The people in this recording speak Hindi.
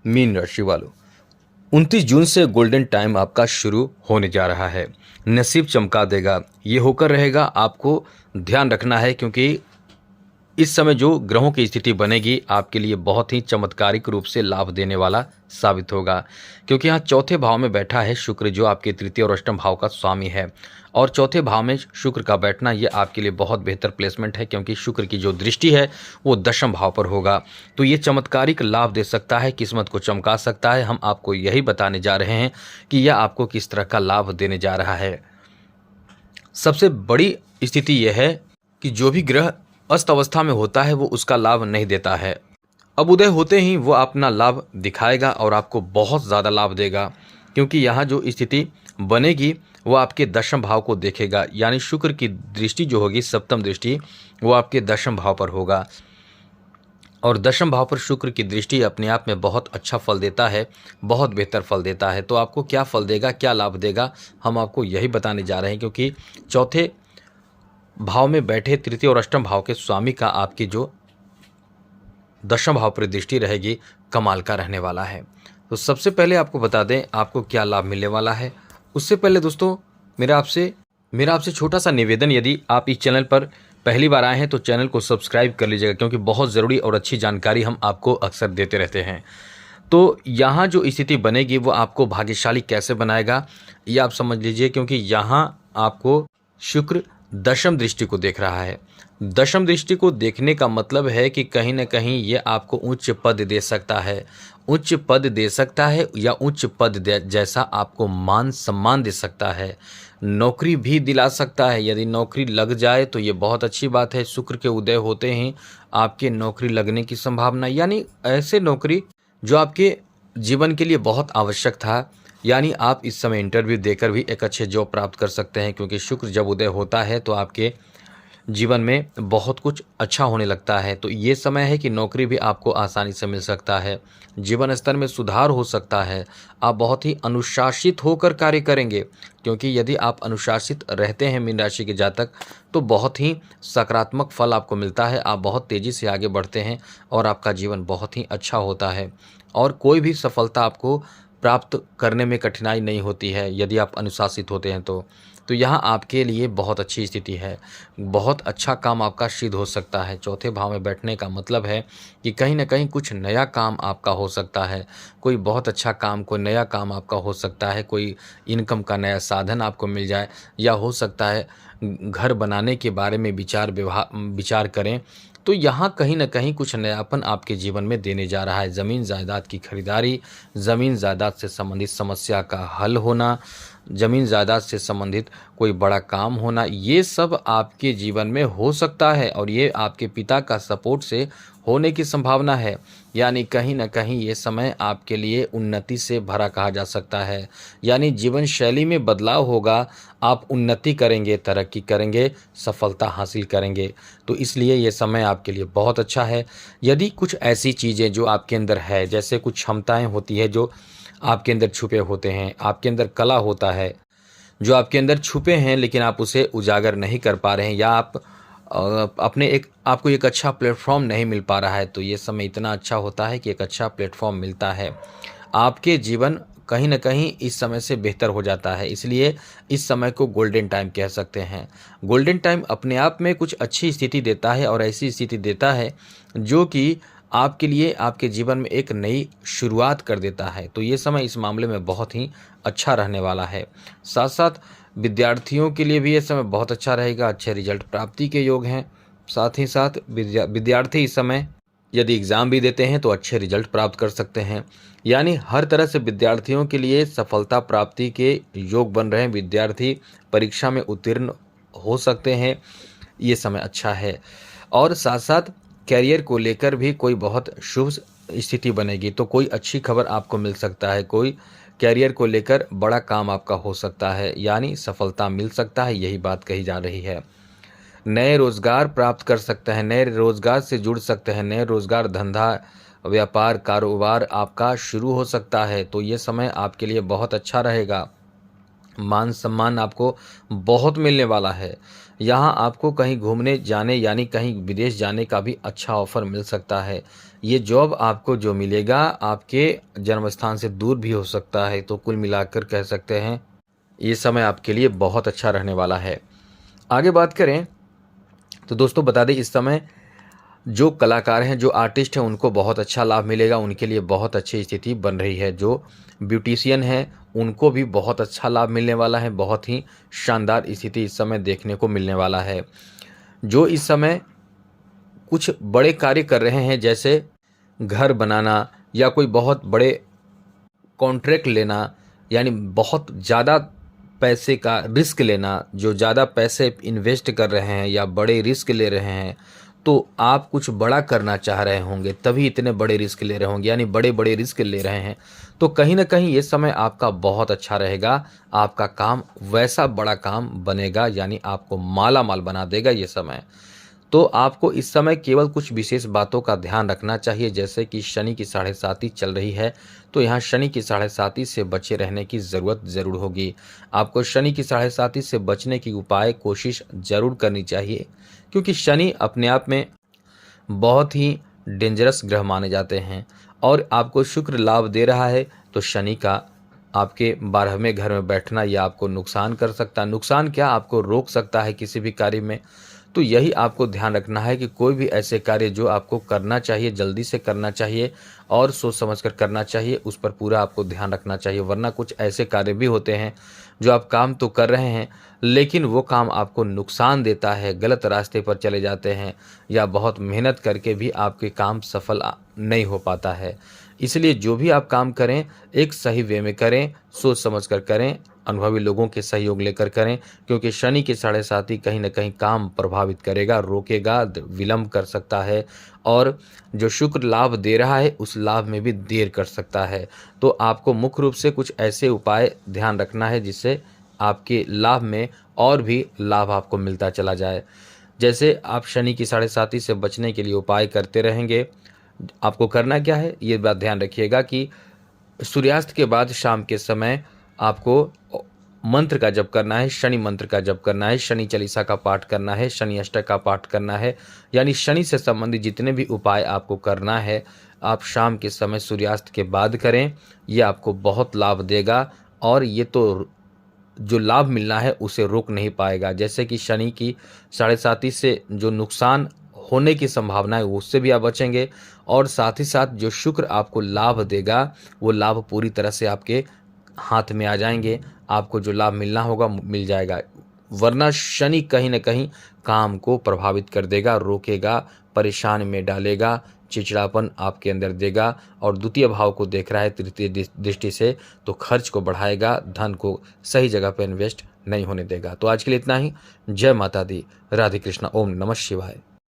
मीन राशि वालों, 29 जून से गोल्डन टाइम आपका शुरू होने जा रहा है। नसीब चमका देगा, ये होकर रहेगा। आपको ध्यान रखना है क्योंकि इस समय जो ग्रहों की स्थिति बनेगी आपके लिए बहुत ही चमत्कारिक रूप से लाभ देने वाला साबित होगा, क्योंकि यहाँ चौथे भाव में बैठा है शुक्र, जो आपके तृतीय और अष्टम भाव का स्वामी है। और चौथे भाव में शुक्र का बैठना ये आपके लिए बहुत बेहतर प्लेसमेंट है, क्योंकि शुक्र की जो दृष्टि है वो दशम भाव पर होगा। तो ये चमत्कारिक लाभ दे सकता है, किस्मत को चमका सकता है। हम आपको यही बताने जा रहे हैं कि यह आपको किस तरह का लाभ देने जा रहा है। सबसे बड़ी स्थिति यह है कि जो भी ग्रह अस्त अवस्था में होता है वो उसका लाभ नहीं देता है। अब उदय होते ही वो अपना लाभ दिखाएगा और आपको बहुत ज़्यादा लाभ देगा, क्योंकि यहाँ जो स्थिति बनेगी वो आपके दशम भाव को देखेगा। यानी शुक्र की दृष्टि जो होगी, सप्तम दृष्टि, वो आपके दशम भाव पर होगा। और दशम भाव पर शुक्र की दृष्टि अपने आप में बहुत अच्छा फल देता है, बहुत बेहतर फल देता है। तो आपको क्या फल देगा, क्या लाभ देगा, हम आपको यही बताने जा रहे हैं। क्योंकि चौथे भाव में बैठे तृतीय और अष्टम भाव के स्वामी का आपकी जो दशम भाव पर दृष्टि रहेगी, कमाल का रहने वाला है। तो सबसे पहले आपको बता दें आपको क्या लाभ मिलने वाला है। उससे पहले दोस्तों मेरा आपसे छोटा सा निवेदन, यदि आप इस चैनल पर पहली बार आए हैं तो चैनल को सब्सक्राइब कर लीजिएगा, क्योंकि बहुत ज़रूरी और अच्छी जानकारी हम आपको अक्सर देते रहते हैं। तो यहाँ जो स्थिति बनेगी वो आपको भाग्यशाली कैसे बनाएगा ये आप समझ लीजिए, क्योंकि यहाँ आपको शुक्र दशम दृष्टि को देख रहा है। दशम दृष्टि को देखने का मतलब है कि कहीं ना कहीं ये आपको उच्च पद दे सकता है, उच्च पद दे सकता है, या उच्च पद जैसा आपको मान सम्मान दे सकता है। नौकरी भी दिला सकता है। यदि नौकरी लग जाए तो ये बहुत अच्छी बात है। शुक्र के उदय होते ही आपके नौकरी लगने की संभावना, यानी ऐसे नौकरी जो आपके जीवन के लिए बहुत आवश्यक था, यानी आप इस समय इंटरव्यू देकर भी एक अच्छे जॉब प्राप्त कर सकते हैं। क्योंकि शुक्र जब उदय होता है तो आपके जीवन में बहुत कुछ अच्छा होने लगता है। तो ये समय है कि नौकरी भी आपको आसानी से मिल सकता है, जीवन स्तर में सुधार हो सकता है। आप बहुत ही अनुशासित होकर कार्य करेंगे, क्योंकि यदि आप अनुशासित रहते हैं मीन राशि के जातक तो बहुत ही सकारात्मक फल आपको मिलता है। आप बहुत तेज़ी से आगे बढ़ते हैं और आपका जीवन बहुत ही अच्छा होता है, और कोई भी सफलता आपको प्राप्त करने में कठिनाई नहीं होती है यदि आप अनुशासित होते हैं तो यहाँ आपके लिए बहुत अच्छी स्थिति है। बहुत अच्छा काम आपका सिद्ध हो सकता है। चौथे भाव में बैठने का मतलब है कि कहीं ना कहीं कुछ नया काम आपका हो सकता है, कोई बहुत अच्छा काम, कोई नया काम आपका हो सकता है, कोई इनकम का नया साधन आपको मिल जाए, या हो सकता है घर बनाने के बारे में विचार करें। तो यहाँ कहीं ना कहीं कुछ नयापन आपके जीवन में देने जा रहा है। ज़मीन जायदाद की खरीदारी, ज़मीन जायदाद से संबंधित समस्या का हल होना, ज़मीन जायदाद से संबंधित कोई बड़ा काम होना, ये सब आपके जीवन में हो सकता है। और ये आपके पिता का सपोर्ट से होने की संभावना है। यानी कहीं ना कहीं ये समय आपके लिए उन्नति से भरा कहा जा सकता है। यानी जीवन शैली में बदलाव होगा, आप उन्नति करेंगे, तरक्की करेंगे, सफलता हासिल करेंगे। तो इसलिए ये समय आपके लिए बहुत अच्छा है। यदि कुछ ऐसी चीज़ें जो आपके अंदर है, जैसे कुछ क्षमताएं होती है जो आपके अंदर छुपे होते हैं, आपके अंदर कला होता है जो आपके अंदर छुपे हैं लेकिन आप उसे उजागर नहीं कर पा रहे हैं, या आप आपको एक अच्छा प्लेटफॉर्म नहीं मिल पा रहा है, तो ये समय इतना अच्छा होता है कि एक अच्छा प्लेटफॉर्म मिलता है। आपके जीवन कहीं ना कहीं इस समय से बेहतर हो जाता है। इसलिए इस समय को गोल्डन टाइम कह सकते हैं। गोल्डन टाइम अपने आप में कुछ अच्छी स्थिति देता है, और ऐसी स्थिति देता है जो कि आपके लिए आपके जीवन में एक नई शुरुआत कर देता है। तो ये समय इस मामले में बहुत ही अच्छा रहने वाला है। साथ साथ विद्यार्थियों के लिए भी ये समय बहुत अच्छा रहेगा, अच्छे रिजल्ट प्राप्ति के योग हैं। साथ ही साथ विद्यार्थी इस समय यदि एग्ज़ाम भी देते हैं तो अच्छे रिजल्ट प्राप्त कर सकते हैं। यानी हर तरह से विद्यार्थियों के लिए सफलता प्राप्ति के योग बन रहे हैं। विद्यार्थी परीक्षा में उत्तीर्ण हो सकते हैं, ये समय अच्छा है। और साथ साथ कैरियर को लेकर भी कोई बहुत शुभ स्थिति बनेगी, तो कोई अच्छी खबर आपको मिल सकता है, कोई कैरियर को लेकर बड़ा काम आपका हो सकता है, यानी सफलता मिल सकता है, यही बात कही जा रही है। नए रोजगार प्राप्त कर सकते हैं, नए रोजगार से जुड़ सकते हैं, नए रोजगार, धंधा, व्यापार, कारोबार आपका शुरू हो सकता है। तो ये समय आपके लिए बहुत अच्छा रहेगा। मान सम्मान आपको बहुत मिलने वाला है। यहाँ आपको कहीं घूमने जाने यानी कहीं विदेश जाने का भी अच्छा ऑफ़र मिल सकता है। ये जॉब आपको जो मिलेगा आपके जन्म स्थान से दूर भी हो सकता है, तो कुल मिलाकर कह सकते हैं ये समय आपके लिए बहुत अच्छा रहने वाला है। आगे बात करें तो दोस्तों बता दें इस समय जो कलाकार हैं, जो आर्टिस्ट हैं, उनको बहुत अच्छा लाभ मिलेगा, उनके लिए बहुत अच्छी स्थिति बन रही है। जो ब्यूटिशियन हैं, उनको भी बहुत अच्छा लाभ मिलने वाला है, बहुत ही शानदार स्थिति इस समय देखने को मिलने वाला है। जो इस समय कुछ बड़े कार्य कर रहे हैं, जैसे घर बनाना या कोई बहुत बड़े कॉन्ट्रैक्ट लेना, यानी बहुत ज़्यादा पैसे का रिस्क लेना, जो ज़्यादा पैसे इन्वेस्ट कर रहे हैं या बड़े रिस्क ले रहे हैं, तो आप कुछ बड़ा करना चाह रहे होंगे, तभी इतने बड़े रिस्क ले रहे होंगे, यानी बड़े-बड़े रिस्क ले रहे हैं। तो कहीं न कहीं ये समय आपका बहुत अच्छा रहेगा, आपका काम वैसा बड़ा काम बनेगा, यानी आपको माला-माल बना देगा ये समय। तो आपको इस समय केवल कुछ विशेष बातों का ध्यान रखना चाहिए, जैसे कि शनि की साढ़े साती चल रही है, तो यहाँ शनि की साढ़े साती से बचे रहने की ज़रूरत ज़रूर होगी। आपको शनि की साढ़े साती से बचने की उपाय कोशिश ज़रूर करनी चाहिए, क्योंकि शनि अपने आप में बहुत ही डेंजरस ग्रह माने जाते हैं और आपको शुक्र लाभ दे रहा है, तो शनि का आपके 12वें घर में बैठना यह आपको नुकसान कर सकता है। नुकसान क्या, आपको रोक सकता है किसी भी कार्य में। तो यही आपको ध्यान रखना है कि कोई भी ऐसे कार्य जो आपको करना चाहिए, जल्दी से करना चाहिए और सोच समझ कर करना चाहिए, उस पर पूरा आपको ध्यान रखना चाहिए। वरना कुछ ऐसे कार्य भी होते हैं जो आप काम तो कर रहे हैं, लेकिन वो काम आपको नुकसान देता है, गलत रास्ते पर चले जाते हैं या बहुत मेहनत करके भी आपके काम सफल नहीं हो पाता है। इसलिए जो भी आप काम करें, एक सही वे में करें, सोच समझ कर करें, अनुभवी लोगों के सहयोग लेकर करें, क्योंकि शनि के साढ़े साती कहीं न कहीं काम प्रभावित करेगा, रोकेगा, विलंब कर सकता है और जो शुक्र लाभ दे रहा है, उस लाभ में भी देर कर सकता है। तो आपको मुख्य रूप से कुछ ऐसे उपाय ध्यान रखना है, जिससे आपके लाभ में और भी लाभ आपको मिलता चला जाए। जैसे आप शनि की साढ़े साती से बचने के लिए उपाय करते रहेंगे, आपको करना क्या है, ये बात ध्यान रखिएगा कि सूर्यास्त के बाद शाम के समय आपको मंत्र का जप करना है, शनि मंत्र का जप करना है, शनि चालीसा का पाठ करना है, शनि अष्टक का पाठ करना है, यानी शनि से संबंधित जितने भी उपाय आपको करना है, आप शाम के समय सूर्यास्त के बाद करें। ये आपको बहुत लाभ देगा और ये तो जो लाभ मिलना है उसे रोक नहीं पाएगा। जैसे कि शनि की साढ़े साती से जो नुकसान होने की संभावना है उससे भी आप बचेंगे और साथ ही साथ जो शुक्र आपको लाभ देगा वो लाभ पूरी तरह से आपके हाथ में आ जाएंगे। आपको जो लाभ मिलना होगा मिल जाएगा, वरना शनि कहीं न कहीं काम को प्रभावित कर देगा, रोकेगा, परेशान में डालेगा, चिड़चिड़ापन आपके अंदर देगा और द्वितीय भाव को देख रहा है तृतीय दृष्टि से, तो खर्च को बढ़ाएगा, धन को सही जगह पर इन्वेस्ट नहीं होने देगा। तो आज के लिए इतना ही। जय माता दी, राधे कृष्णा, ओम नमः शिवाय।